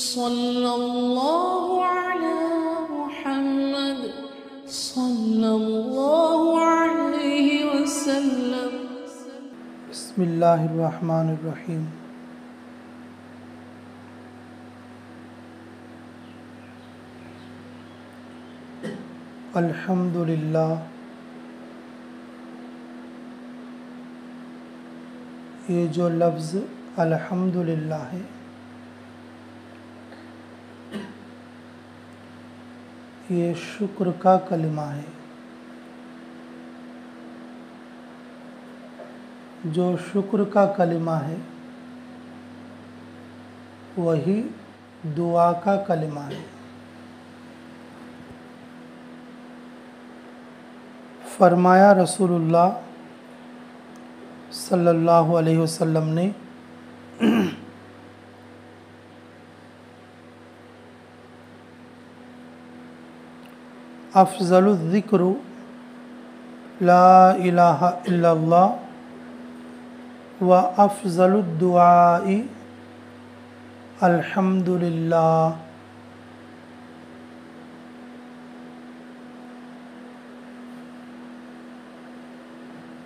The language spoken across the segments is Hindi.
सल्लल्लाहु अला मुहम्मद सल्लल्लाहु अलैहि वसल्लम। बिस्मिल्लाहिर्रहमानिर्रहीम। अल्हम्दुलिल्लाह। ये जो लफ्ज़ अल्हम्दुलिल्लाह है, ये शुक्र का कलिमा है। जो शुक्र का कलिमा है वही दुआ का कलिमा है। फरमाया रसूलुल्लाह सल्लल्लाहु अलैहि वसल्लम ने, अफ़ज़लु ज़िक्र ला इलाहा इल्लल्लाह व अफ़ज़लु दुआई अल्हम्दुलिल्लाह।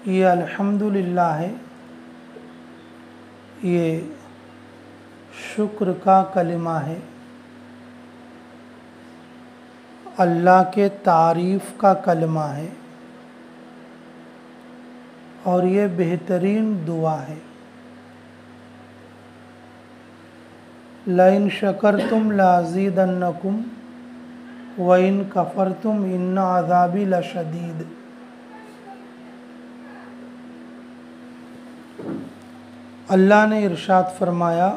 ये अल्हम्दुलिल्लाह है, ये शुक्र का कलिमा है, अल्लाह के तारीफ़ का कलिमा है और ये बेहतरीन दुआ है। लइन शकरतुम लाज़ीदन्नकुम व इन कफ़रतुम इन्न अज़ाबी लशदीद। अल्लाह ने इरशाद फरमाया,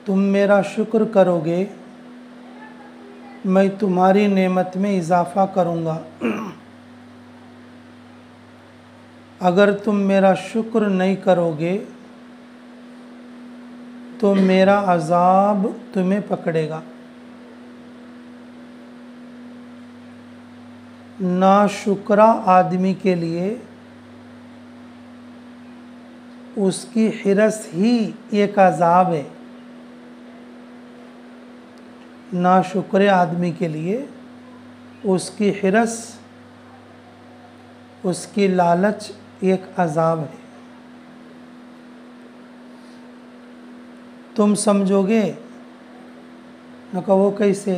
तुम मेरा शुक्र करोगे मैं तुम्हारी नेमत में इजाफ़ा करूँगा, अगर तुम मेरा शुक्र नहीं करोगे तो मेरा अज़ाब तुम्हें पकड़ेगा। नाशुक्रा आदमी के लिए उसकी हिरस ही एक अज़ाब है। नाशुक्र आदमी के लिए उसकी हिरस, उसकी लालच एक अज़ाब है। तुम समझोगे न, कहो कैसे?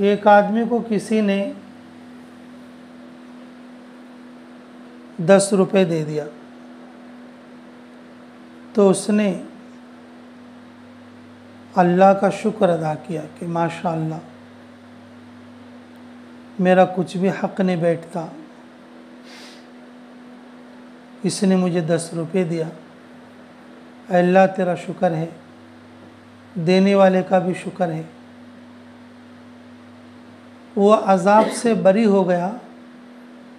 एक आदमी को किसी ने 10 रुपए दे दिया तो उसने अल्लाह का शुक्र अदा किया कि माशाअल्लाह मेरा कुछ भी हक़ नहीं बैठता, इसने मुझे 10 रुपए दिया। अल्लाह तेरा शुक्र है, देने वाले का भी शुक्र है। वो अज़ाब से बरी हो गया,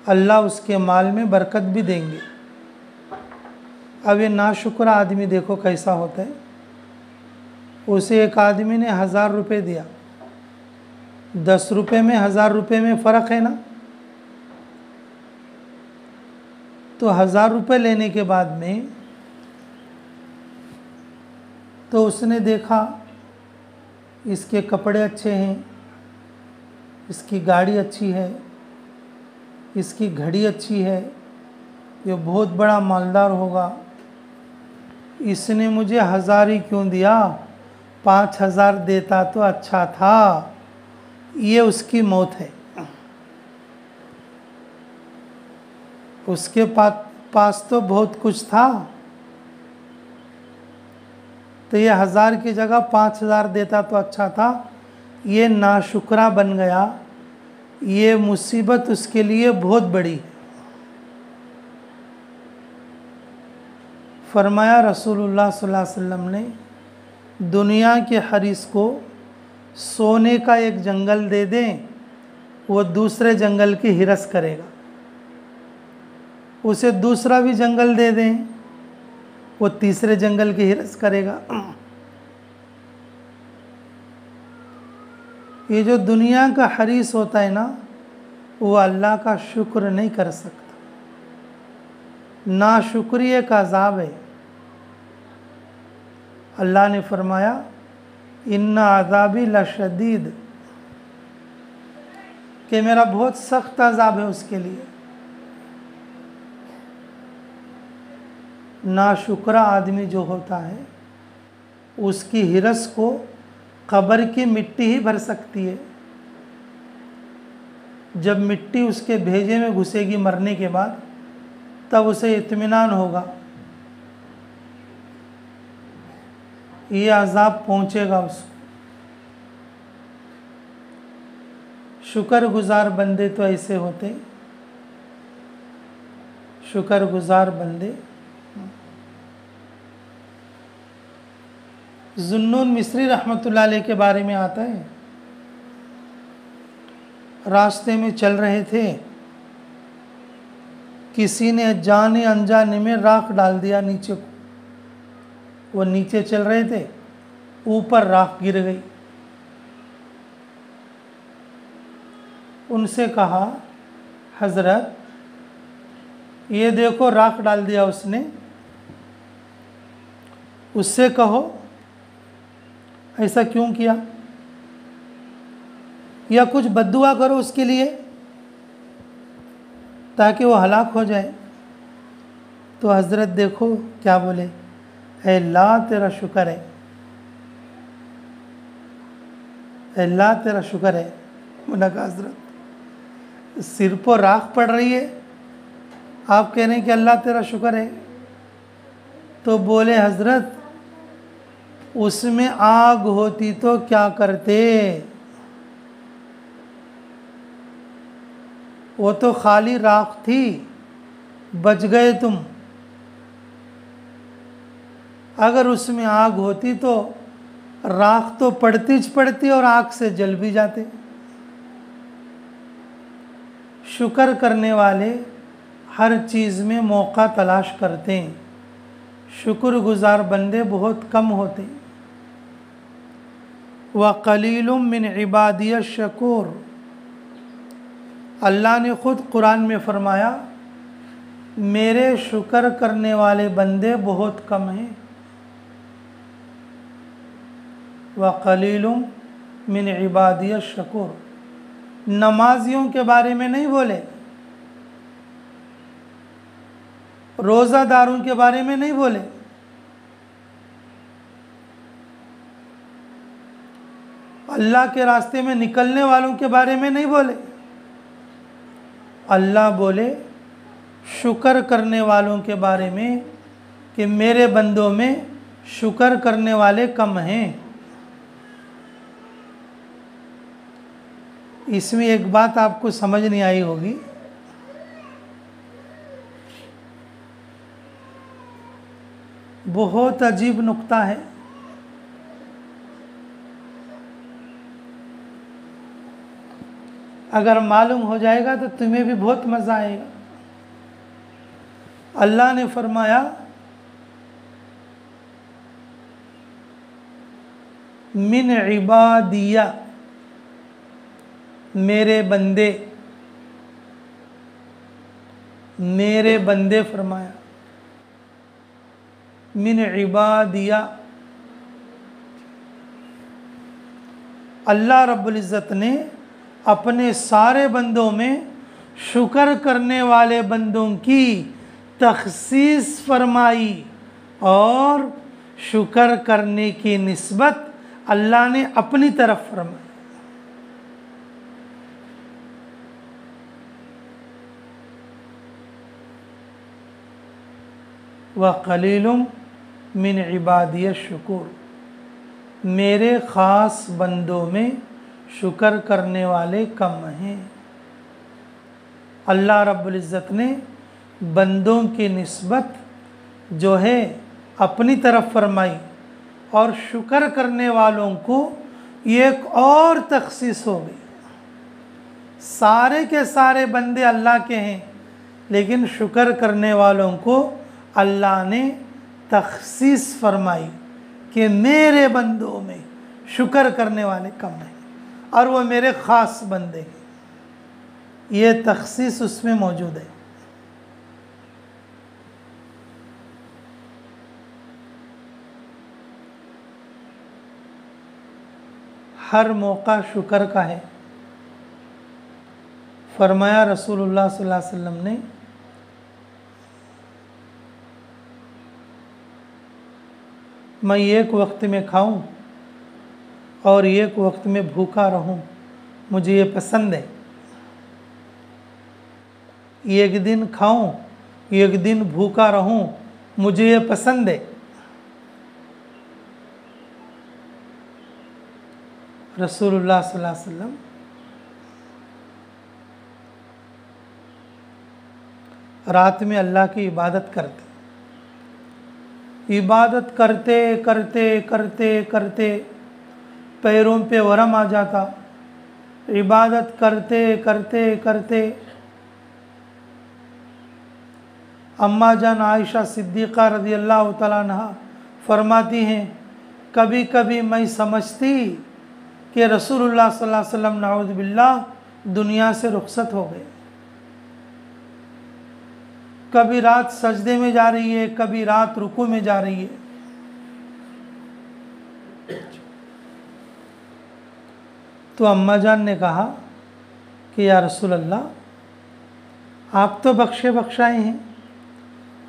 अल्लाह उसके माल में बरकत भी देंगे। अब ये नाशुक्र आदमी देखो कैसा होता है। उसे एक आदमी ने 1000 रुपये दिया, 10 रुपये में 1000 रुपये में फ़र्क है ना। तो 1000 रुपये लेने के बाद में तो उसने देखा इसके कपड़े अच्छे हैं, इसकी गाड़ी अच्छी है, इसकी घड़ी अच्छी है, ये बहुत बड़ा मालदार होगा, इसने मुझे 1000 ही क्यों दिया, 5000 देता तो अच्छा था। ये उसकी मौत है। उसके पास तो बहुत कुछ था, तो ये 1000 की जगह 5000 देता तो अच्छा था। ये नाशुक्रा बन गया। ये मुसीबत उसके लिए बहुत बड़ी है। फरमाया रसूलुल्लाह सल्लल्लाहु अलैहि वसल्लम ने, दुनिया के हरीस को सोने का एक जंगल दे दें, वो दूसरे जंगल की हिरस करेगा। उसे दूसरा भी जंगल दे दें, वो तीसरे जंगल की हिरस करेगा। ये जो दुनिया का हरीस होता है ना, वो अल्लाह का शुक्र नहीं कर सकता। नाशुक्रिया का अज़ाब है। अल्लाह ने फरमाया इन्ना अज़ाबी लशदीद, कि मेरा बहुत सख्त अज़ाब है उसके लिए। नाशुक्रा आदमी जो होता है उसकी हिरस को कब्र की मिट्टी ही भर सकती है। जब मिट्टी उसके भेजे में घुसेगी मरने के बाद, तब उसे इत्मीनान होगा, ये अज़ाब पहुंचेगा उसको। शुक्रगुजार बंदे तो ऐसे होते, शुक्रगुजार बंदे। ज़ुन्नून मिस्री रहमतुल्लाह अलैह के बारे में आता है, रास्ते में चल रहे थे, किसी ने जाने अनजाने में राख डाल दिया नीचे को। वो नीचे चल रहे थे, ऊपर राख गिर गई। उनसे कहा हज़रत ये देखो राख डाल दिया उसने, उससे कहो ऐसा क्यों किया, या कुछ बद्दुआ करो उसके लिए ताकि वो हलाक हो जाए। तो हज़रत देखो क्या बोले, ऐ अल्लाह तेरा शुक्र है, अल्लाह तेरा शुक्र है। मैंने कहा हज़रत सिर पर राख पड़ रही है, आप कह रहे हैं कि अल्लाह तेरा शुक्र है। तो बोले हज़रत उसमें आग होती तो क्या करते, वो तो खाली राख थी, बच गए तुम। अगर उसमें आग होती तो राख तो पड़ती और आग से जल भी जाते। शुक्र करने वाले हर चीज़ में मौका तलाश करते हैं, शुक्रगुजार बंदे बहुत कम होते हैं। व कलीलुम मिन इबादिय शकूर, अल्लाह ने ख़ुद कुरान में फ़रमाया मेरे शुक्र करने वाले बंदे बहुत कम हैं। व कलीलुम मिन इबादिय शकूर, नमाजियों के बारे में नहीं बोले, रोज़ादारों के बारे में नहीं बोले, अल्लाह के रास्ते में निकलने वालों के बारे में नहीं बोले। अल्लाह बोले शुक्र करने वालों के बारे में कि मेरे बंदों में शुक्र करने वाले कम हैं। इसमें एक बात आपको समझ नहीं आई होगी, बहुत अजीब नुक्ता है। अगर मालूम हो जाएगा तो तुम्हें भी बहुत मज़ा आएगा। अल्लाह ने फरमाया मिन इबादिया, मेरे बंदे, मेरे बंदे फरमाया, मिन इबादिया। अल्लाह रब्बुल इज़्ज़त ने अपने सारे बंदों में शुक्र करने वाले बंदों की तखसीस फरमाई और शुक्र करने की निस्बत अल्लाह ने अपनी तरफ फरमाई। व कलीलुम मिन इबादिय शुकुर, मेरे ख़ास बंदों में शुक्र करने वाले कम हैं। अल्लाह रब्बुल इज़्ज़त ने बंदों की निस्बत जो है अपनी तरफ फरमाई और शुक्र करने वालों को एक और तखसीस हो गई। सारे के सारे बंदे अल्लाह के हैं, लेकिन शुक्र करने वालों को अल्लाह ने तखसीस फरमाई कि मेरे बंदों में शुक्र करने वाले कम हैं और वो मेरे ख़ास बंदे हैं। ये तखसीस उसमें मौजूद है। हर मौका शुक्र का है। फरमाया रसूलुल्लाह सल्लल्लाहु अलैहि वसल्लम ने, मैं एक वक्त में खाऊं और एक वक्त में भूखा रहूं, मुझे ये पसंद है। एक दिन खाऊं, एक दिन भूखा रहूं, मुझे ये पसंद है। रसूलुल्लाह सल्लल्लाहु अलैहि वसल्लम रात में अल्लाह की इबादत करते, इबादत करते करते करते करते पैरों पे वरम आ जाता। इबादत करते करते करते अम्मा जान आयशा सिद्दीक़ा रज़ी अल्लाह तआला अन्हा फरमाती हैं, कभी कभी मैं समझती कि रसूलुल्लाह सल्लल्लाहु अलैहि वसल्लम नाऊज़ बिल्लाह दुनिया से रुखसत हो गए। कभी रात सजदे में जा रही है, कभी रात रुकू में जा रही है। तो अम्मा जान ने कहा कि या रसूल अल्लाह, आप तो बख्शे बख्शाए हैं,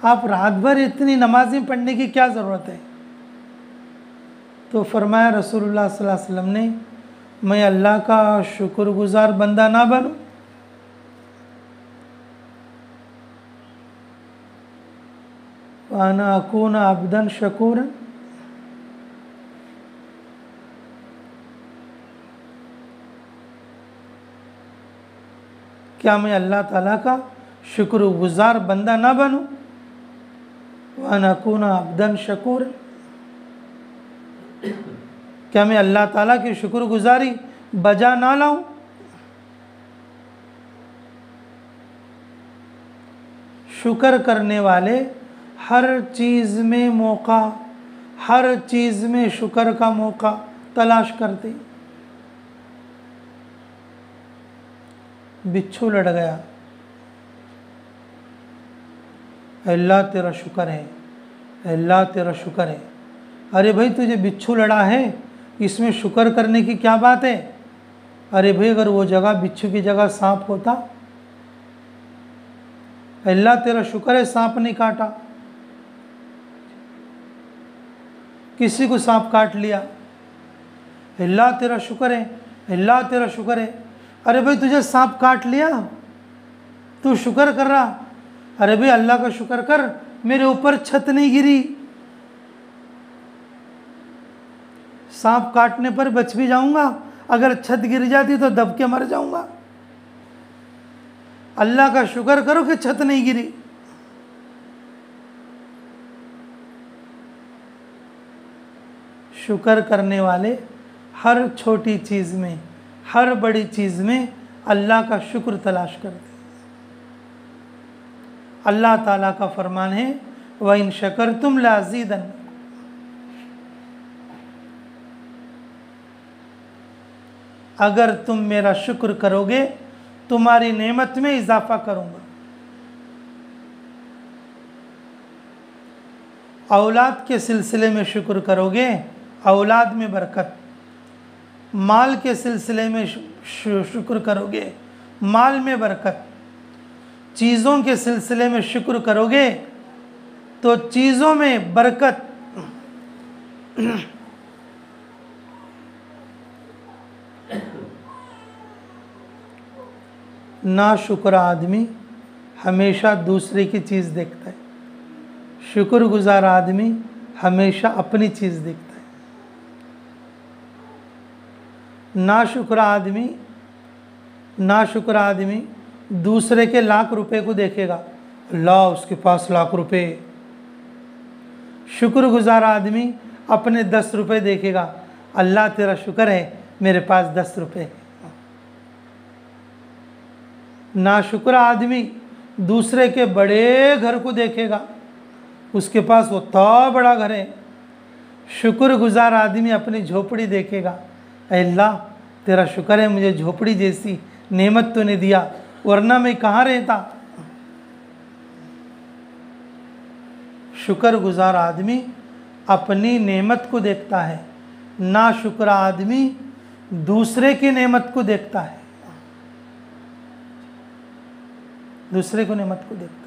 आप रात भर इतनी नमाज़ें पढ़ने की क्या ज़रूरत है? तो फरमाया रसूलुल्लाह सल्लल्लाहु अलैहि वसल्लम ने, मैं अल्लाह का शुक्रगुज़ार बंदा ना बनूं? वाना अकून अब्दन शकूरन, क्या मैं अल्लाह ताला का शुक्रगुज़ार बंदा ना बनूं? वाना अकून अब्दन शकूरन, क्या मैं अल्लाह ताला की शुक्रगुजारी बजा ना लाऊं? शुक्र करने वाले हर चीज़ में मौका, हर चीज़ में शुक्र का मौका तलाश करते। बिच्छू लड़ गया, अल्लाह तेरा शुक्र है, अल्लाह तेरा शुक्र है। अरे भाई तुझे बिच्छू लड़ा है, इसमें शुक्र करने की क्या बात है? अरे भाई अगर वो जगह बिच्छू की जगह सांप होता, अल्लाह तेरा शुक्र है सांप नहीं काटा। किसी को सांप काट लिया, अल्लाह तेरा शुक्र है, अल्लाह तेरा शुक्र है। अरे भाई तुझे सांप काट लिया, तू शुक्र कर रहा, अरे भाई अल्लाह का शुक्र कर, मेरे ऊपर छत नहीं गिरी। सांप काटने पर बच भी जाऊंगा, अगर छत गिर जाती तो दब के मर जाऊंगा। अल्लाह का शुक्र करो कि छत नहीं गिरी। शुक्र करने वाले हर छोटी चीज़ में, हर बड़ी चीज़ में अल्लाह का शुक्र तलाश करते। अल्लाह ताला का फरमान है, व इन शकरतुम लाज़ीदन, अगर तुम मेरा शुक्र करोगे तुम्हारी नेमत में इजाफा करूंगा। औलाद के सिलसिले में शुक्र करोगे, औलाद में बरकत। माल के सिलसिले में शुक्र करोगे, माल में बरकत। चीज़ों के सिलसिले में शुक्र करोगे तो चीज़ों में बरकत। ना शुक्र आदमी हमेशा दूसरे की चीज़ देखता है, शुक्रगुजार आदमी हमेशा अपनी चीज़ देखता है। नाशुक्र आदमी दूसरे के लाख रुपए को देखेगा, अल्लाह उसके पास लाख रुपए। शुक्रगुजार आदमी अपने 10 रुपए देखेगा, अल्लाह तेरा शुक्र है मेरे पास 10 रुपए। नाशुक्र आदमी दूसरे के बड़े घर को देखेगा, उसके पास वो तो बड़ा घर है। शुक्रगुजार आदमी अपनी झोपड़ी देखेगा, अल्लाह तेरा शुक्र है मुझे झोपड़ी जैसी नेमत तूने दिया, वरना मैं कहाँ रहता। शुक्रगुजार आदमी अपनी नेमत को देखता है, ना शुक्र आदमी दूसरे की नेमत को देखता है, दूसरे को नेमत को देखता है।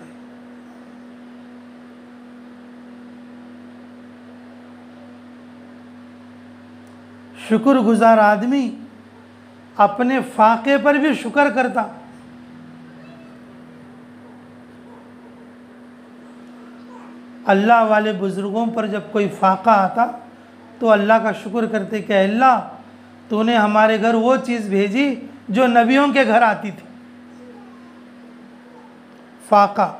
शुक्रगुजार आदमी अपने फाके पर भी शुक्र करता। अल्लाह वाले बुजुर्गों पर जब कोई फाका आता तो अल्लाह का शुक्र करते कि अल्लाह तूने हमारे घर वो चीज़ भेजी जो नबियों के घर आती थी। फाका।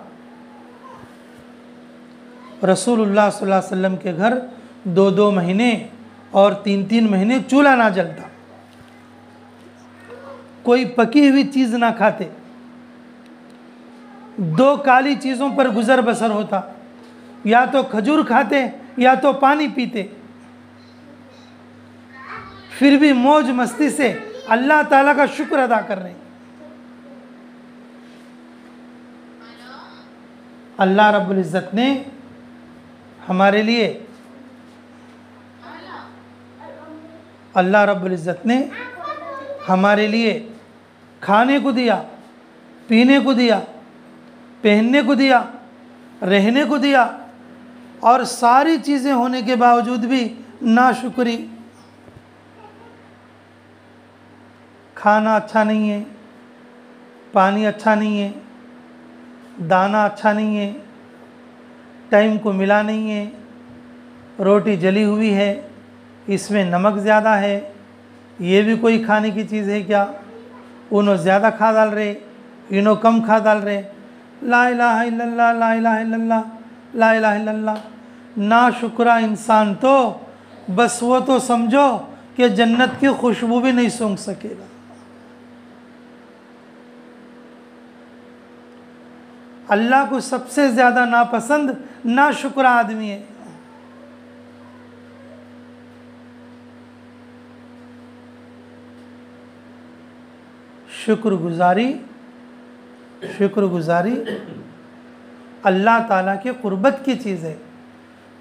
रसूलुल्लाह सल्लल्लाहु अलैहि वसल्लम के घर 2-2 महीने और 3-3 महीने चूल्हा ना जलता, कोई पकी हुई चीज़ ना खाते, 2 काली चीज़ों पर गुजर बसर होता, या तो खजूर खाते या तो पानी पीते, फिर भी मौज मस्ती से अल्लाह ताला का शुक्र अदा कर रहे हैं। अल्लाह रब्बुल इज़्ज़त ने हमारे लिए, अल्लाह रब्बुल इज़्ज़त ने हमारे लिए खाने को दिया, पीने को दिया, पहनने को दिया, रहने को दिया, और सारी चीज़ें होने के बावजूद भी नाशुक्री। खाना अच्छा नहीं है, पानी अच्छा नहीं है, दाना अच्छा नहीं है, टाइम को मिला नहीं है, रोटी जली हुई है, इसमें नमक ज़्यादा है, ये भी कोई खाने की चीज़ है क्या? उन्हों ज़्यादा खा डाल रहे, इन्हों कम खा डाल रहे। ला इलाहा इल्लल्लाह, ला इलाहा इल्लल्लाह, ला इलाहा इल्लल्लाह। ना शुक्रा इंसान तो बस वो तो समझो कि जन्नत की खुशबू भी नहीं सूंघ सकेगा। अल्लाह को सबसे ज़्यादा नापसंद ना शुक्रा आदमी है। शुक्रगुजारी अल्लाह ताला के क़ुर्बत की चीज़ है।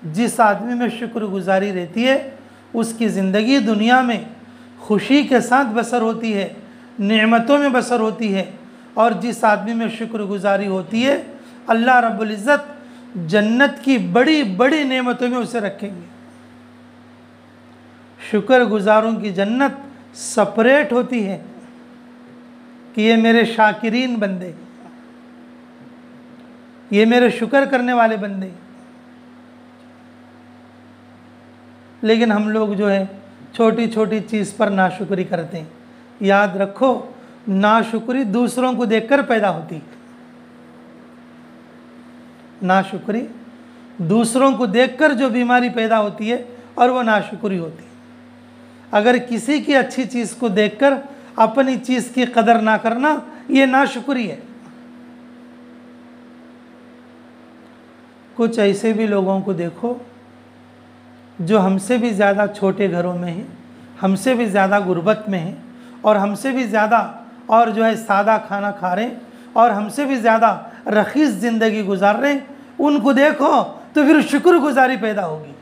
जिस आदमी में शुक्रगुजारी रहती है उसकी ज़िंदगी दुनिया में खुशी के साथ बसर होती है, नेमतों में बसर होती है, और जिस आदमी में शुक्रगुजारी होती है अल्लाह रब्बुल इज़्ज़त जन्नत की बड़ी बड़ी नेमतों में उसे रखेंगे। शुक्रगुजारों की जन्नत सेपरेट होती है कि ये मेरे शाकिरीन बंदे, ये मेरे शुक्र करने वाले बंदे। लेकिन हम लोग जो है छोटी छोटी चीज़ पर नाशुक्री करते हैं। याद रखो, नाशुक्री दूसरों को देखकर पैदा होती है। नाशुक्री दूसरों को देखकर जो बीमारी पैदा होती है और वो नाशुक्री होती है। अगर किसी की अच्छी चीज़ को देखकर अपनी चीज़ की कदर ना करना, ये नाशुक्री है। कुछ ऐसे भी लोगों को देखो जो हमसे भी ज़्यादा छोटे घरों में हैं, हमसे भी ज़्यादा गुर्बत में हैं, और हमसे भी ज़्यादा और जो है सादा खाना खा रहे हैं, और हमसे भी ज़्यादा रखीस ज़िंदगी गुजार रहे हैं। उनको देखो तो फिर शुक्रगुजारी पैदा होगी,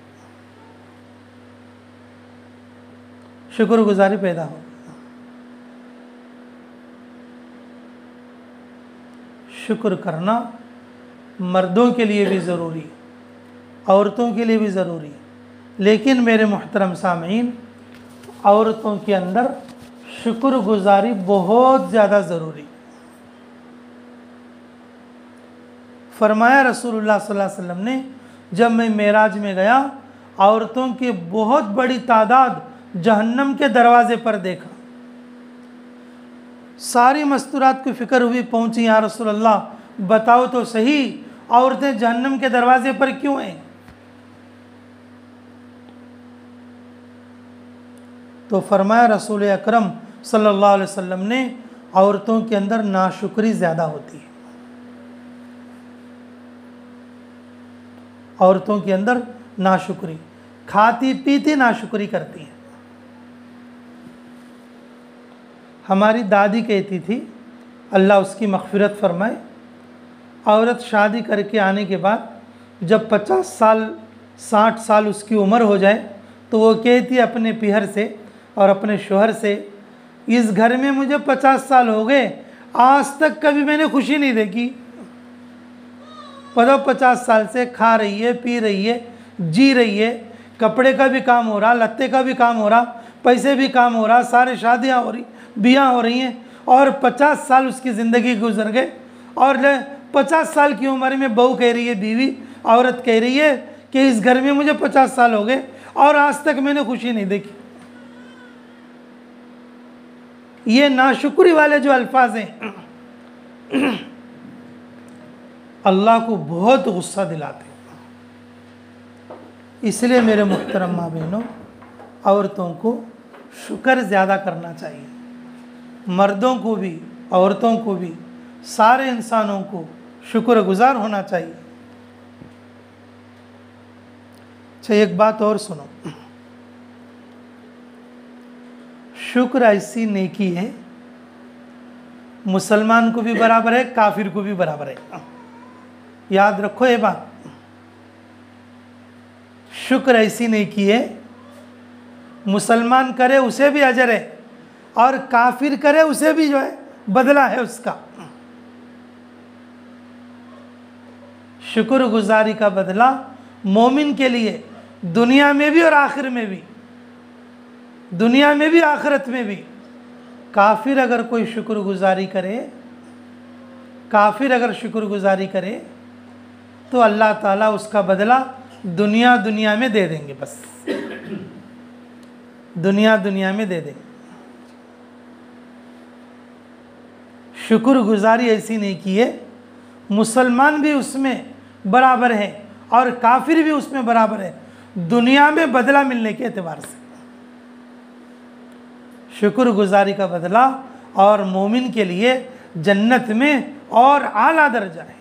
शुक्रगुजारी पैदा होगी। शुक्र करना मर्दों के लिए भी ज़रूरी है, औरतों के लिए भी ज़रूरी है। लेकिन मेरे मुहतरम सामीन, औरतों के अंदर शुक्रगुजारी बहुत ज़्यादा ज़रूरी। फरमाया रसूलुल्लाह सल्लल्लाहु अलैहि वसल्लम ने, जब मैं मेराज में गया औरतों की बहुत बड़ी तादाद जहन्नम के दरवाज़े पर देखा। सारी मस्तूरात को फ़िक्र हुई, पहुँची, या रसूलल्लाह बताओ तो सही औरतें जहन्नम के दरवाज़े पर क्यों हैं? तो फरमाया रसूल अकरम सल्लल्लाहु अलैहि वसल्लम ने, औरतों के अंदर नाशुक्री ज़्यादा होती है। औरतों के अंदर नाशुक्री, खाती पीती नाशुक्री करती हैं। हमारी दादी कहती थी, अल्लाह उसकी मग़फ़िरत फरमाए। औरत शादी करके आने के बाद जब 50 साल 60 साल उसकी उम्र हो जाए तो वो कहती है अपने पीहर से और अपने शोहर से, इस घर में मुझे 50 साल हो गए, आज तक कभी मैंने खुशी नहीं देखी। मतलब 50 साल से खा रही है, पी रही है, जी रही है, कपड़े का भी काम हो रहा, लत्ते का भी काम हो रहा, पैसे भी काम हो रहा, सारे शादियाँ हो रही, बियाँ हो रही हैं, और 50 साल उसकी ज़िंदगी गुजर गए। और 50 साल की उम्र में बहू कह रही है, बीवी औरत कह रही है कि इस घर में मुझे 50 साल हो गए और आज तक मैंने खुशी नहीं देखी। ये नाशुक्री वाले जो अल्फाज हैं अल्लाह को बहुत गुस्सा दिलाते हैं। इसलिए मेरे मुहतरम माँ बहनों, औरतों को शुक्र ज़्यादा करना चाहिए। मर्दों को भी, औरतों को भी, सारे इंसानों को शुक्रगुजार होना चाहिए। अच्छा, एक बात और सुनो, शुक्र ऐसी नेकी है, मुसलमान को भी बराबर है, काफिर को भी बराबर है। याद रखो ये बात, शुक्र ऐसी नेकी है, मुसलमान करे उसे भी अजर है और काफिर करे उसे भी जो है बदला है उसका। शुक्रगुजारी का बदला मोमिन के लिए दुनिया में भी और आखिर में भी, दुनिया में भी आखिरत में भी। काफिर अगर कोई शुक्रगुजारी करे, काफिर अगर शुक्रगुजारी करे तो अल्लाह ताला उसका बदला दुनिया दुनिया में दे देंगे, बस दुनिया दुनिया में दे देंगे। शुक्रगुजारी ऐसी नहीं की है, मुसलमान भी उसमें बराबर है और काफिर भी उसमें बराबर है, दुनिया में बदला मिलने के एतबार से। शुक्रगुजारी का बदला और मोमिन के लिए जन्नत में और आला दर्जा है,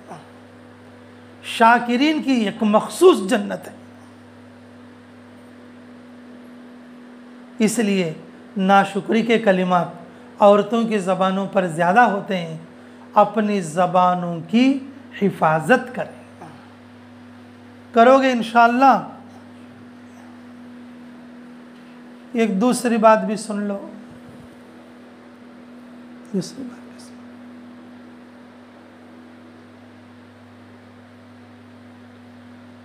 शाकिरीन की एक मखसूस जन्नत है। इसलिए नाशुक्री के कलिमात औरतों की ज़बानों पर ज़्यादा होते हैं। अपनी ज़बानों की हिफाजत करें, करोगे इंशाअल्लाह। एक दूसरी बात भी सुन लो, दूसरी बात भी सुन।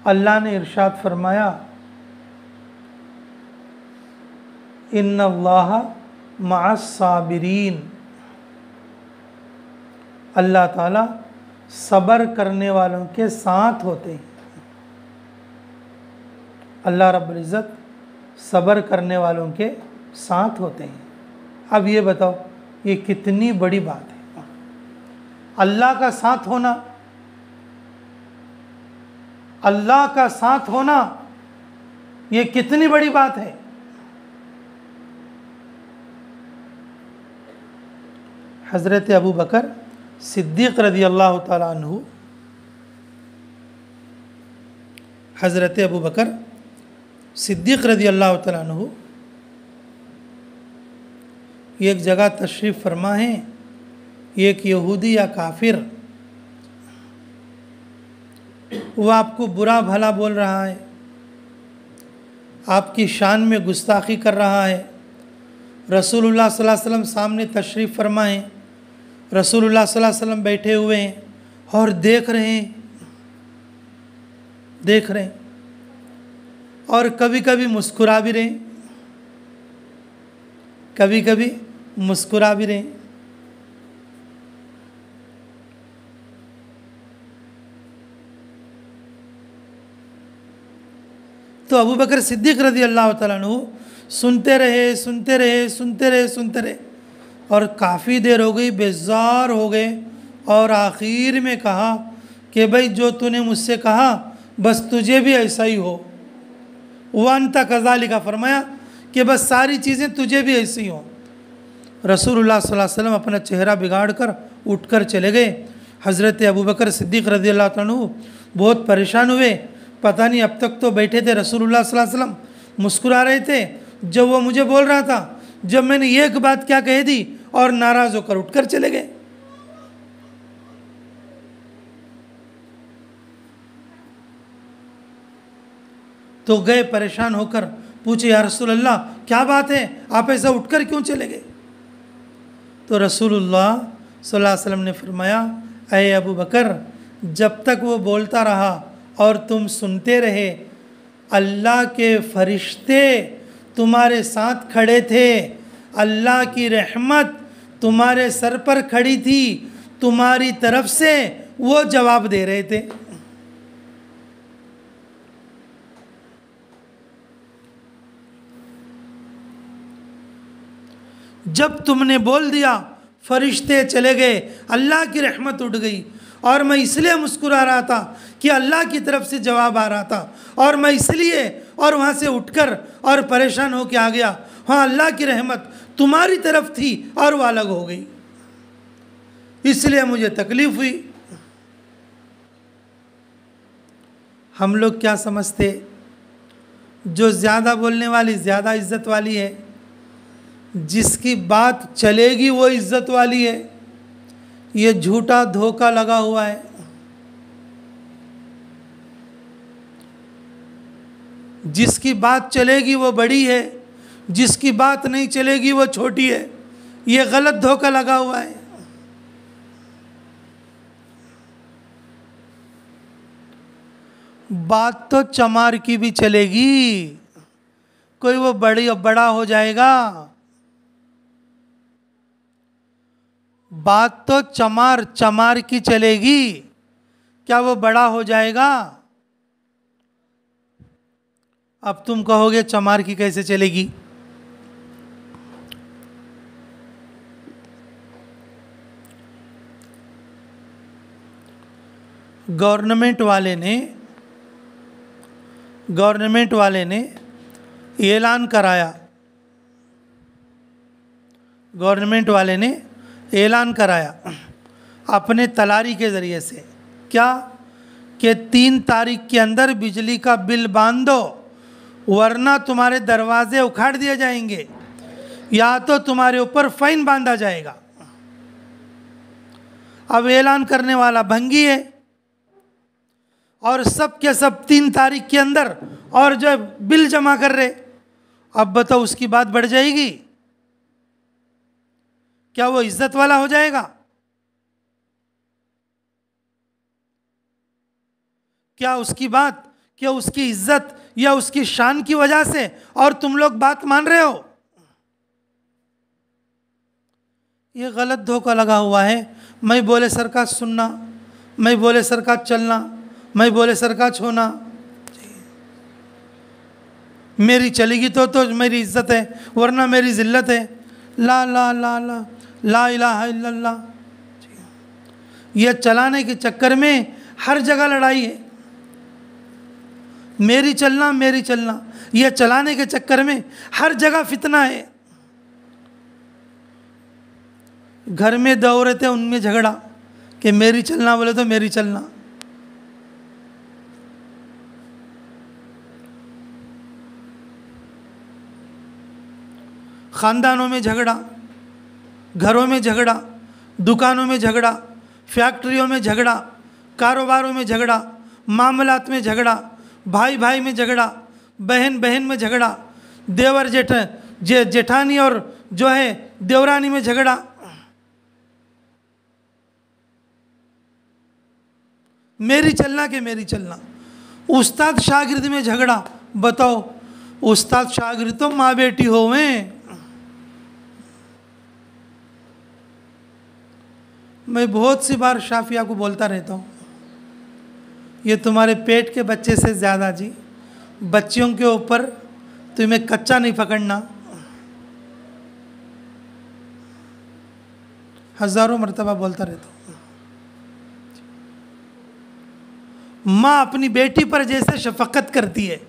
अल्लाह ने इरशाद फरमाया, इन्नल्लाह मअस साबिरीन, अल्लाह ताला सब्र करने वालों के साथ होते हैं। अल्लाह रब्बुल इज़्ज़त सब्र करने वालों के साथ होते हैं। अब ये बताओ, ये कितनी बड़ी बात है, अल्लाह का साथ होना, अल्लाह का साथ होना, ये कितनी बड़ी बात है। हज़रत अबू बकर सिद्दीक़ रज़ी अल्लाह ताला अन्हु, हज़रत अबू बकर सिद्दीक़ रज़ी अल्लाह ताला अन्हु एक जगह तशरीफ़ फरमा है। एक यहूदी या काफिर वो आपको बुरा भला बोल रहा है, आपकी शान में गुस्ताखी कर रहा है। रसूलुल्लाह सल्लल्लाहु अलैहि वसल्लम सामने तशरीफ़ फरमा है, रसूलुल्लाह सल्लल्लाहु अलैहि वसल्लम बैठे हुए हैं और देख रहे हैं और कभी कभी मुस्कुरा भी रहे, कभी कभी मुस्कुरा भी रहे। तो अबू बकर सिद्दीक़ रज़ी अल्लाह तआला अन्हु सुनते रहे और काफ़ी देर हो गई, बेजार हो गए और आखिर में कहा कि भाई जो तूने मुझसे कहा बस तुझे भी ऐसा ही हो। वअन्ता कज़ालिका, फरमाया कि बस सारी चीज़ें तुझे भी ऐसी हों। रसूलुल्लाह सल्लल्लाहु अलैहि वसल्लम अपना चेहरा बिगाड़ कर उठकर चले गए। हज़रत अबू बकर सिद्दीक़ रज़ी अल्लाह तआला अन्हु बहुत परेशान हुए, पता नहीं अब तक तो बैठे थे रसूलुल्लाह सल्लल्लाहु अलैहि वसल्लम मुस्कुरा रहे थे, जब वो मुझे बोल रहा था, जब मैंने एक बात क्या कह दी और नाराज़ होकर उठकर चले गए। तो गए परेशान होकर, पूछे या रसूलल्लाह क्या बात है, आप ऐसा उठकर क्यों चले गए? तो रसूलुल्लाह सल्लल्लाहु अलैहि वसल्लम ने फरमाया, अय अबू बकर, जब तक वो बोलता रहा और तुम सुनते रहे, अल्लाह के फरिश्ते तुम्हारे साथ खड़े थे, अल्लाह की रहमत तुम्हारे सर पर खड़ी थी, तुम्हारी तरफ से वो जवाब दे रहे थे। जब तुमने बोल दिया, फरिश्ते चले गए, अल्लाह की रहमत उठ गई, और मैं इसलिए मुस्कुरा रहा था कि अल्लाह की तरफ से जवाब आ रहा था, और मैं इसलिए और वहाँ से उठकर और परेशान होकर आ गया। हाँ, अल्लाह की रहमत तुम्हारी तरफ थी और वो अलग हो गई, इसलिए मुझे तकलीफ हुई। हम लोग क्या समझते, जो ज़्यादा बोलने वाली ज़्यादा इज्जत वाली है, जिसकी बात चलेगी वो इज्जत वाली है। ये झूठा धोखा लगा हुआ है। जिसकी बात चलेगी वो बड़ी है, जिसकी बात नहीं चलेगी वो छोटी है। ये गलत धोखा लगा हुआ है। बात तो चमार की भी चलेगी, कोई वो बड़ा हो जाएगा। बात तो चमार की चलेगी, क्या वो बड़ा हो जाएगा? अब तुम कहोगे चमार की कैसे चलेगी? गवर्नमेंट वाले ने ऐलान कराया अपने तलारी के ज़रिए से, क्या कि 3 तारीख के अंदर बिजली का बिल बांध दो, वरना तुम्हारे दरवाजे उखाड़ दिए जाएंगे या तो तुम्हारे ऊपर फाइन बांधा जाएगा। अब ऐलान करने वाला भंगी है और सब के सब 3 तारीख के अंदर और जो बिल जमा कर रहे। अब बताओ, उसकी बात बढ़ जाएगी? क्या वो इज्जत वाला हो जाएगा? क्या उसकी बात, क्या उसकी इज्जत या उसकी शान की वजह से और तुम लोग बात मान रहे हो? ये गलत धोखा लगा हुआ है। मैं बोले सर का सुनना, मैं बोले सर का चलना, मैं बोले सर का छोना। मेरी चलेगी तो मेरी इज्जत है, वरना मेरी जिल्लत है। ला ला ला ला ला इलाहा इल्लल्लाह। ये चलाने के चक्कर में हर जगह लड़ाई है। मेरी चलना, ये चलाने के चक्कर में हर जगह फितना है। घर में 2 औरतें, उनमें झगड़ा कि मेरी चलना बोले तो मेरी चलना। खानदानों में झगड़ा, घरों में झगड़ा, दुकानों में झगड़ा, फैक्ट्रियों में झगड़ा, कारोबारों में झगड़ा, मामलात में झगड़ा, भाई भाई में झगड़ा, बहन बहन में झगड़ा, देवर जेठानी और जो है देवरानी में झगड़ा। मेरी चलना के मेरी चलना। उस्ताद शागिर्द में झगड़ा। बताओ, उस्ताद शागिर्द तो माँ बेटी होवें। मैं बहुत सी बार शाफिया को बोलता रहता हूँ, ये तुम्हारे पेट के बच्चे से ज़्यादा जी, बच्चियों के ऊपर तुम्हें कच्चा नहीं पकड़ना। हज़ारों मरतबा बोलता रहता हूँ। माँ अपनी बेटी पर जैसे शफकत करती है,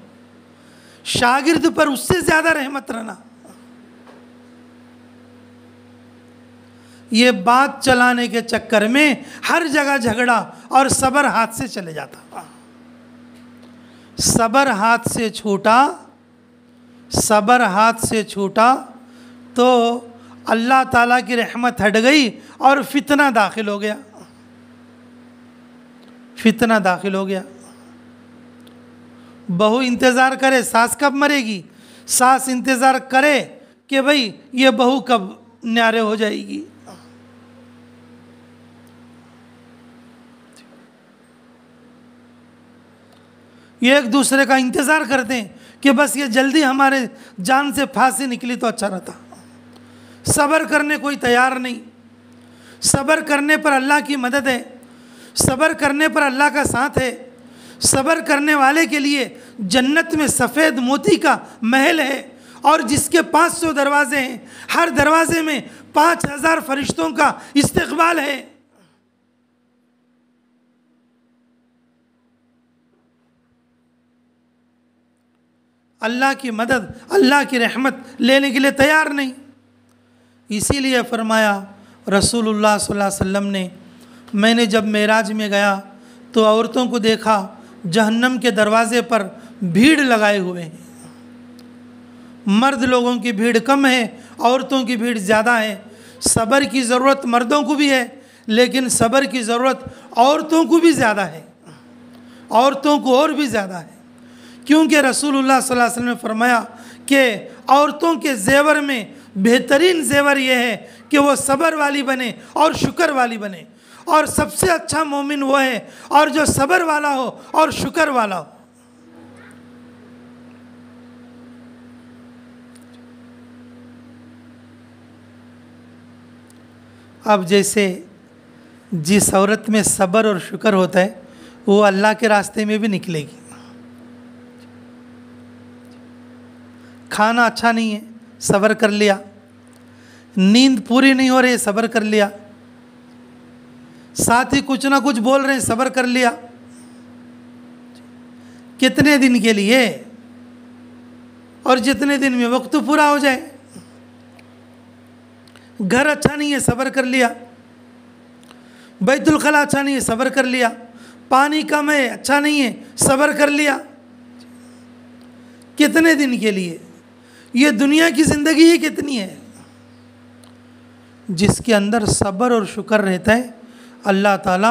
शागिर्द पर उससे ज़्यादा रहमत रहना। ये बात चलाने के चक्कर में हर जगह झगड़ा और सब्र हाथ से चले जाता। सब्र हाथ से छूटा तो अल्लाह ताला की रहमत हट गई और फितना दाखिल हो गया। बहू इंतज़ार करे सास कब मरेगी, सास इंतज़ार करे कि भाई ये बहू कब न्यारे हो जाएगी। ये एक दूसरे का इंतज़ार करते हैं कि बस ये जल्दी हमारे जान से फांसी निकली तो अच्छा रहता। सब्र करने कोई तैयार नहीं। सब्र करने पर अल्लाह की मदद है, सब्र करने पर अल्लाह का साथ है। सब्र करने वाले के लिए जन्नत में सफ़ेद मोती का महल है और जिसके 500 दरवाजे हैं, हर दरवाजे में 5000 फरिश्तों का इस्तकबाल है। अल्लाह की मदद, अल्लाह की रहमत लेने के लिए तैयार नहीं। इसीलिए फरमाया रसूलुल्लाह सल्लल्लाहु अलैहि वसल्लम ने, मैंने जब मेराज में गया तो औरतों को देखा जहन्नम के दरवाज़े पर भीड़ लगाए हुए हैं। मर्द लोगों की भीड़ कम है, औरतों की भीड़ ज़्यादा है। सब्र की ज़रूरत मर्दों को भी है, लेकिन सब्र की ज़रूरत औरतों को भी ज़्यादा है, औरतों को और भी ज़्यादा है। क्योंकि रसूलुल्लाह सल्लल्लाहु अलैहि वसल्लम ने फरमाया कि औरतों के ज़ेवर में बेहतरीन ज़ेवर यह है कि वो सब्र वाली बने और शुक्र वाली बने, और सबसे अच्छा मोमिन वो है और जो सब्र वाला हो और शुक्र वाला हो। अब जैसे जिस औरत में सब्र और शुक्र होता है वो अल्लाह के रास्ते में भी निकलेगी। खाना अच्छा नहीं है, सब्र कर लिया। नींद पूरी नहीं हो रही है, सब्र कर लिया। साथी कुछ ना कुछ बोल रहे हैं, सब्र कर लिया। कितने दिन के लिए, और जितने दिन में वक्त पूरा हो जाए। घर अच्छा नहीं है, सब्र कर लिया। बैतुल खला अच्छा नहीं है, सब्र कर लिया। पानी कम है, अच्छा नहीं है, सब्र कर लिया। कितने दिन के लिए? ये दुनिया की ज़िंदगी ही कितनी है। जिसके अंदर सब्र और शुक्र रहता है, अल्लाह ताला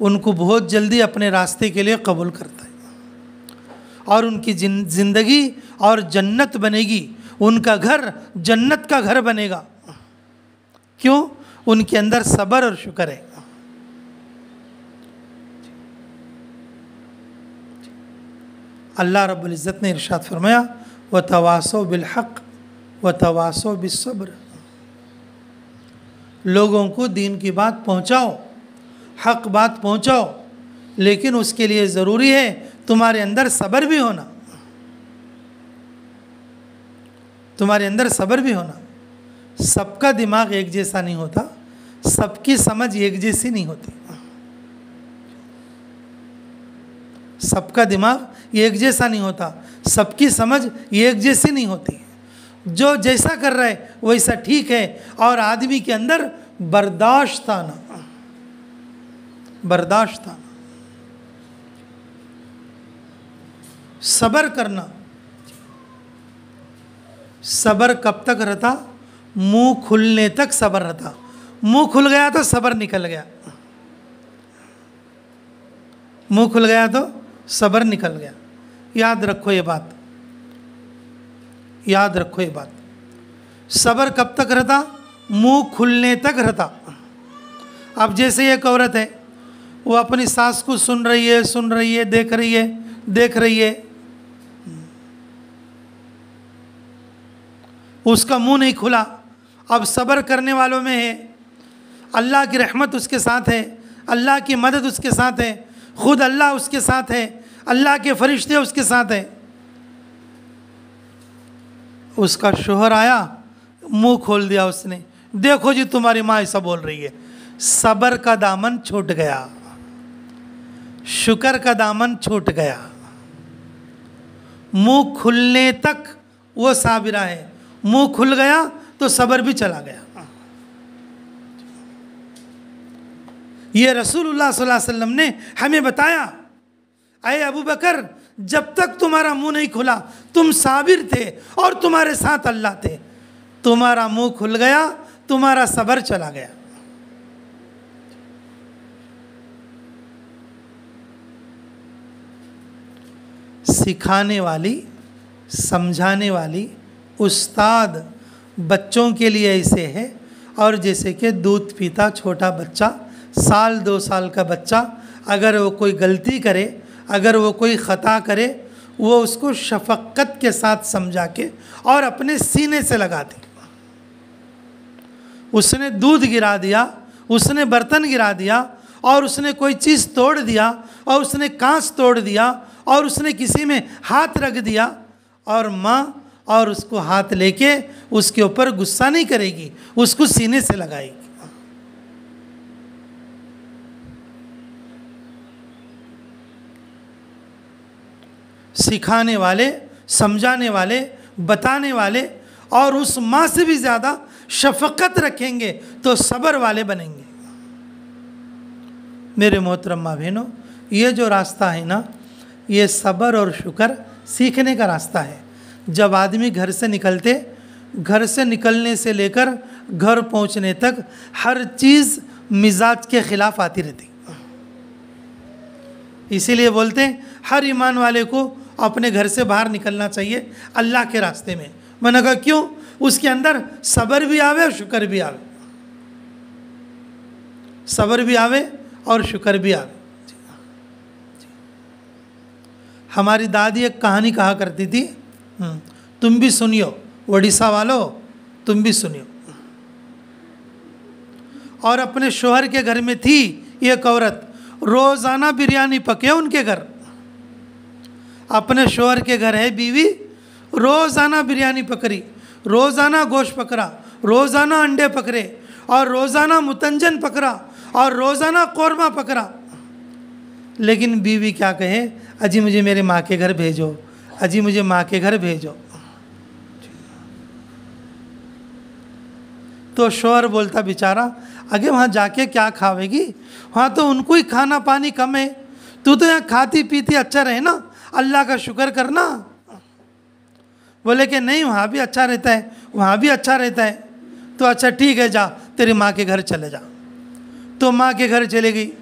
उनको बहुत जल्दी अपने रास्ते के लिए कबूल करता है और उनकी ज़िंदगी और जन्नत बनेगी। उनका घर जन्नत का घर बनेगा। क्यों? उनके अंदर सब्र और शुक्र है। अल्लाह रब्बुल इज़्ज़त ने इरशाद फरमाया, व तवासो बिल हक़ व तवासो बिस सब्र। लोगों को दीन की बात पहुँचाओ, हक़ बात पहुँचाओ, लेकिन उसके लिए ज़रूरी है तुम्हारे अंदर सब्र भी होना। तुम्हारे अंदर सब्र भी होना। सबका दिमाग एक जैसा नहीं होता, सबकी समझ एक जैसी नहीं होती। सबका दिमाग एक जैसा नहीं होता, सबकी समझ एक जैसी नहीं होती। जो जैसा कर रहा है वैसा ठीक है, और आदमी के अंदर बर्दाश्त आना, बर्दाश्त आना, सब्र करना। सब्र कब तक रहता? मुंह खुलने तक सब्र रहता। मुंह खुल गया तो सब्र निकल गया। मुंह खुल गया तो सब्र निकल गया। याद रखो ये बात, याद रखो ये बात। सब्र कब तक रहता? मुंह खुलने तक रहता। अब जैसे एक औरत है, वो अपनी सास को सुन रही है, सुन रही है, देख रही है, देख रही है, उसका मुंह नहीं खुला। अब सब्र करने वालों में है, अल्लाह की रहमत उसके साथ है, अल्लाह की मदद उसके साथ है, खुद अल्लाह उसके साथ है, अल्लाह के फरिश्ते उसके साथ है। उसका शोहर आया, मुंह खोल दिया उसने, देखो जी तुम्हारी माँ ऐसा बोल रही है। सब्र का दामन छूट गया, शुक्र का दामन छूट गया। मुंह खुलने तक वो साबिरा है, मुंह खुल गया तो सब्र भी चला गया। ये रसूलुल्लाह सल्लल्लाहु अलैहि वसल्लम ने हमें बताया, अरे अबू बकर, जब तक तुम्हारा मुंह नहीं खुला तुम साबिर थे और तुम्हारे साथ अल्लाह थे। तुम्हारा मुंह खुल गया, तुम्हारा सब्र चला गया। सिखाने वाली, समझाने वाली उस्ताद बच्चों के लिए ऐसे है, और जैसे कि दूध पीता छोटा बच्चा, साल 2 साल का बच्चा, अगर वो कोई गलती करे, अगर वो कोई ख़ता करे, वो उसको शफ़क़त के साथ समझा के और अपने सीने से लगा दे। उसने दूध गिरा दिया, उसने बर्तन गिरा दिया, और उसने कोई चीज़ तोड़ दिया, और उसने कांच तोड़ दिया, और उसने किसी में हाथ रख दिया, और माँ और उसको हाथ लेके उसके ऊपर गुस्सा नहीं करेगी, उसको सीने से लगाएगी। सिखाने वाले, समझाने वाले, बताने वाले, और उस माँ से भी ज़्यादा शफ़क़त रखेंगे तो सब्र वाले बनेंगे। मेरे मोहतरम माँ बहनों, ये जो रास्ता है ना, ये सब्र और शुक्र सीखने का रास्ता है। जब आदमी घर से निकलने से लेकर घर पहुंचने तक हर चीज़ मिजाज के ख़िलाफ़ आती रहती। इसीलिए बोलते हैं हर ईमान वाले को अपने घर से बाहर निकलना चाहिए अल्लाह के रास्ते में। मैंने कहा क्यों? उसके अंदर सब्र भी आवे और शुक्र भी आवे, सब्र भी आवे और शुक्र भी आवे। हमारी दादी एक कहानी कहा करती थी, तुम भी सुनियो, ओडिशा वालों तुम भी सुनियो। और अपने शोहर के घर में थी एक औरत, रोज़ाना बिरयानी पके उनके घर। अपने शोहर के घर है बीवी, रोज़ाना बिरयानी पकड़ी, रोज़ाना गोश्त पकड़ा, रोज़ाना अंडे पकड़े, और रोज़ाना मुतंजन पकड़ा, और रोज़ाना कौरमा पकड़ा। लेकिन बीवी क्या कहे, अजी मुझे मेरे माँ के घर भेजो, अजी मुझे माँ के घर भेजो। तो शोहर बोलता बेचारा, अगे वहाँ जाके क्या खावेगी, वहाँ तो उनको ही खाना पानी कम है, तू तो यहाँ खाती पीती अच्छा रहे ना, अल्लाह का शुक्र करना। बोले कि नहीं, वहाँ भी अच्छा रहता है, वहाँ भी अच्छा रहता है। तो अच्छा ठीक है, जा तेरी माँ के घर चले जा। तो माँ के घर चले गई।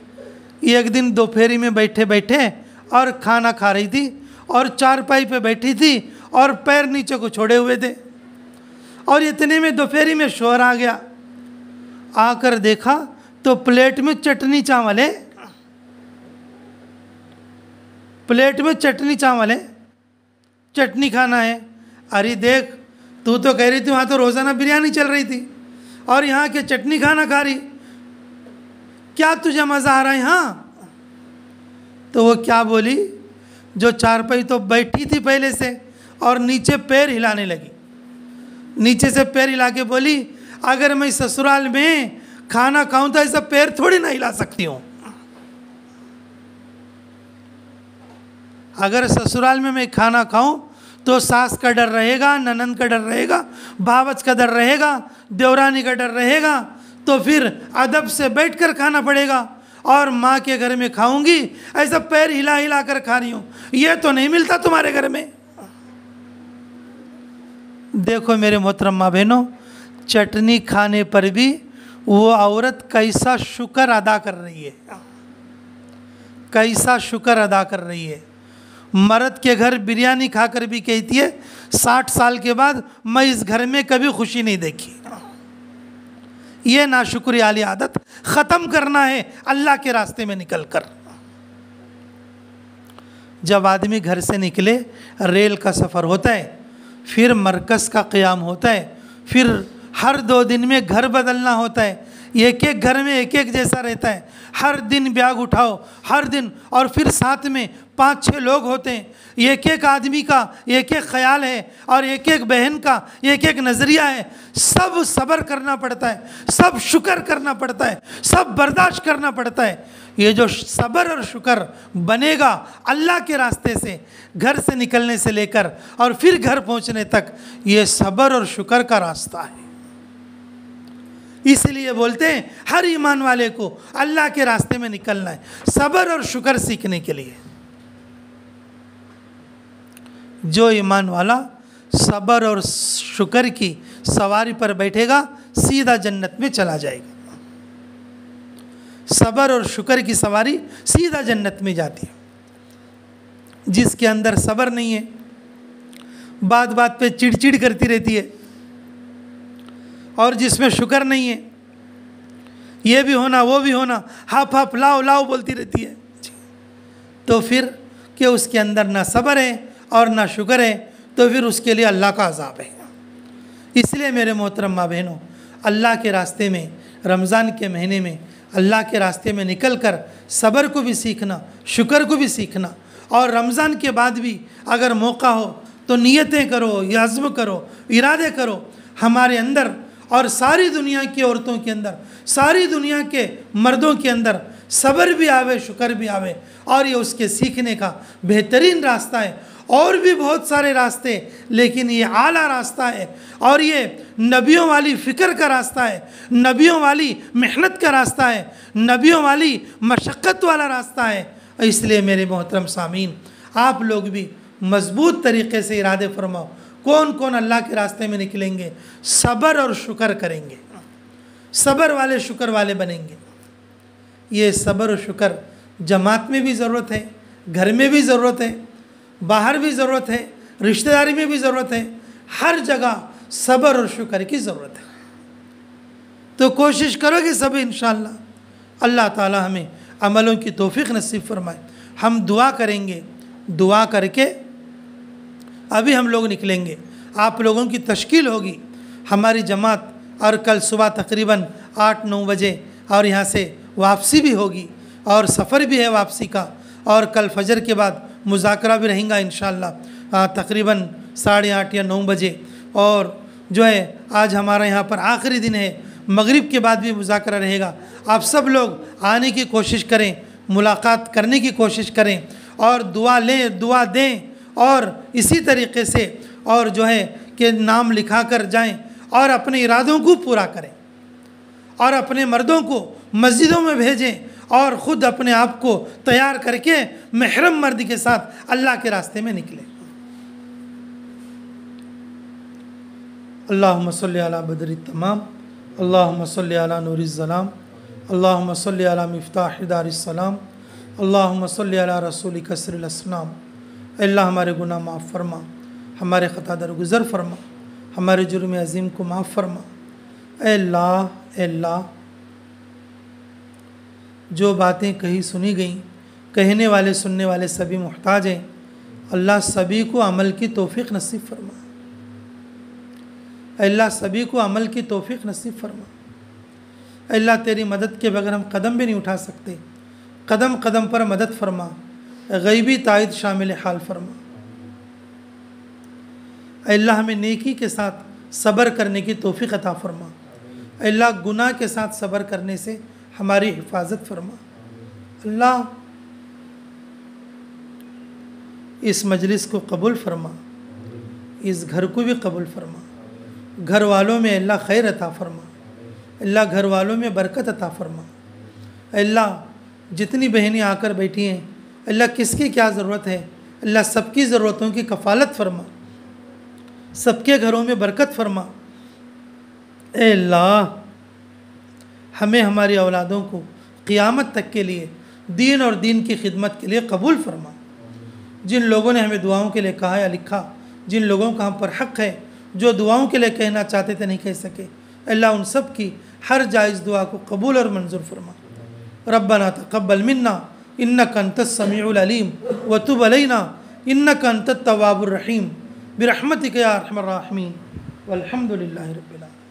एक दिन दोपहरी में बैठे बैठे और खाना खा रही थी, और चारपाई पे बैठी थी, और पैर नीचे को छोड़े हुए थे। और इतने में दोपहरी में शोर आ गया। आकर देखा तो प्लेट में चटनी चावल है, प्लेट में चटनी चावल है, चटनी खाना है। अरे देख, तू तो कह रही थी वहाँ तो रोज़ाना बिरयानी चल रही थी, और यहाँ के चटनी खाना खा रही, क्या तुझे मज़ा आ रहा है यहाँ? तो वो क्या बोली, जो चारपाई तो बैठी थी पहले से, और नीचे पैर हिलाने लगी। नीचे से पैर हिला के बोली, अगर मैं ससुराल में खाना खाऊं तो ऐसा पैर थोड़ी ना हिला सकती हूँ। अगर ससुराल में मैं खाना खाऊं तो सास का डर रहेगा, ननंद का डर रहेगा, भावच का डर रहेगा, देवरानी का डर रहेगा, तो फिर अदब से बैठकर खाना पड़ेगा। और माँ के घर में खाऊंगी, ऐसा पैर हिला हिला कर खा रही हूँ, ये तो नहीं मिलता तुम्हारे घर में। देखो मेरे मोहतरम माँ बहनों, चटनी खाने पर भी वो औरत कैसा शुक्र अदा कर रही है, कैसा शुक्र अदा कर रही है। मर्द के घर बिरयानी खाकर भी कहती है 60 साल के बाद मैं इस घर में कभी खुशी नहीं देखी। ये नाशुक्री वाली आदत ख़त्म करना है अल्लाह के रास्ते में निकलकर। जब आदमी घर से निकले, रेल का सफ़र होता है, फिर मरकज़ का क़याम होता है, फिर हर 2 दिन में घर बदलना होता है। एक एक घर में एक एक जैसा रहता है, हर दिन बैग उठाओ, हर दिन, और फिर साथ में 5-6 लोग होते हैं। एक एक आदमी का एक एक ख्याल है, और एक एक बहन का एक एक नज़रिया है। सब सब्र करना पड़ता है, सब शुक्र करना पड़ता है, सब बर्दाश्त करना पड़ता है। ये जो सब्र और शुक्र बनेगा अल्लाह के रास्ते से, घर से निकलने से लेकर और फिर घर पहुंचने तक, ये सब्र और शुक्र का रास्ता है। इसलिए बोलते हैं हर ईमान वाले को अल्लाह के रास्ते में निकलना है सब्र और शुक्र सीखने के लिए। जो ईमान वाला सब्र और शुक्र की सवारी पर बैठेगा, सीधा जन्नत में चला जाएगा। सब्र और शुक्र की सवारी सीधा जन्नत में जाती है। जिसके अंदर सब्र नहीं है, बात बात पे चिड़चिड़ करती रहती है, और जिसमें शुक्र नहीं है, ये भी होना वो भी होना, हाफ हाफ लाओ लाओ बोलती रहती है, तो फिर कि उसके अंदर ना सब्र है और ना शुक्र है, तो फिर उसके लिए अल्लाह का अज़ाब है। इसलिए मेरे मोहतरम माँ बहनों, अल्लाह के रास्ते में, रमज़ान के महीने में अल्लाह के रास्ते में निकल कर सब्र को भी सीखना, शुक्र को भी सीखना, और रमज़ान के बाद भी अगर मौका हो तो नियतें करो, याज़्म करो, इरादे करो, हमारे अंदर और सारी दुनिया की औरतों के अंदर, सारी दुनिया के मर्दों के अंदर सब्र भी आवे, शुक्र भी आवे, और ये उसके सीखने का बेहतरीन रास्ता है। और भी बहुत सारे रास्ते, लेकिन ये आला रास्ता है, और ये नबियों वाली फ़िक्र का रास्ता है, नबियों वाली मेहनत का रास्ता है, नबियों वाली मशक्क़त वाला रास्ता है। इसलिए मेरे मोहतरम सामीन, आप लोग भी मज़बूत तरीक़े से इरादे फरमाओ, कौन कौन अल्लाह के रास्ते में निकलेंगे, सब्र और शुक्र करेंगे, सब्र वाले शुक्र वाले बनेंगे। ये सब्र और शुक्र जमात में भी ज़रूरत है, घर में भी ज़रूरत है, बाहर भी ज़रूरत है, रिश्तेदारी में भी ज़रूरत है, हर जगह सब्र और शुक्र की ज़रूरत है। तो कोशिश करोगे सब इंशाअल्लाह, अल्लाह ताला हमें अमलों की तौफीक नसीब फरमाए। हम दुआ करेंगे, दुआ करके अभी हम लोग निकलेंगे, आप लोगों की तश्कील होगी हमारी जमात, और कल सुबह तकरीबन 8-9 बजे, और यहाँ से वापसी भी होगी, और सफ़र भी है वापसी का, और कल फजर के बाद मुज़ाकरा भी रहेगा इंशाअल्लाह तकरीबन 8:30 या 9 बजे। और जो है आज हमारा यहाँ पर आखिरी दिन है, मगरिब के बाद भी मुज़ाकरा रहेगा। आप सब लोग आने की कोशिश करें, मुलाकात करने की कोशिश करें, और दुआ लें, दुआ दें, और इसी तरीक़े से और जो है कि नाम लिखा कर जाएँ, और अपने इरादों को पूरा करें, और अपने मर्दों को मस्जिदों में भेजें, और ख़ुद अपने आप को तैयार करके महरम मर्द के साथ अल्लाह के रास्ते में निकलें। अल्लाहुम्मा सल्ली अला बदरी तमाम, अल्लाहुम्मा सल्ली अला नूरिज़ ज़लाम, अल्लाहुम्मा सल्ली अला मिफ्ताह दारिस सलाम, अल्लाहुम्मा सल्ली अला रसूली कसरिल अस्नाम। अल्लाह हमारे गुनाह माफ़ फरमा, हमारे ख़ता दरगुज़र फरमा, हमारे जुर्म अज़ीम को माफ़ फरमा। अल्लाह अल्लाह, जो बातें कही सुनी गई, कहने वाले सुनने वाले सभी मुहताज हैं, अल्लाह सभी को अमल की तौफीक नसीब फरमा। अल्लाह सभी को अमल की तौफीक नसीब फरमा। अल्लाह तेरी मदद के बगैर हम कदम भी नहीं उठा सकते, कदम कदम पर मदद फरमा, गैबी तायद शामिल हाल फरमा। अल्लाह हमें नेकी के साथ सब्र करने की तौफीक अता फरमा। अल्लाह गुनाह के साथ सब्र करने से हमारी हिफाजत फरमा। अल्लाह इस मजलिस को कबूल फरमा, इस घर को भी कबूल फरमा, घर वालों में अल्लाह खैर अता फरमा, अल्लाह घर वालों में बरकत अता फरमा। अल्लाह जितनी बहनें आकर बैठी हैं, अल्लाह किसकी क्या ज़रूरत है, अल्लाह सबकी ज़रूरतों की कफ़ालत फरमा, सबके घरों में बरकत फरमा। अल्लाह हमें हमारी औलादों को क़ियामत तक के लिए दीन और दीन की खिदमत के लिए कबूल फरमा। जिन लोगों ने हमें दुआओं के लिए कहा या लिखा, जिन लोगों का हम पर हक़ है, जो दुआओं के लिए कहना चाहते थे नहीं कह सके, अल्लाह उन सब की हर जायज़ दुआ को कबूल और मंजूर फरमा। रब्बना तक़ब्बल मिन्ना इन्नका अंतस समीउल अलीम व तुब अलैना इन्नका अंतत तव्वाबुर रहीम बिरहमतिका या अरहमर राहिमीन वल्हम्दुलिल्लाहि रब्बिल आलमीन।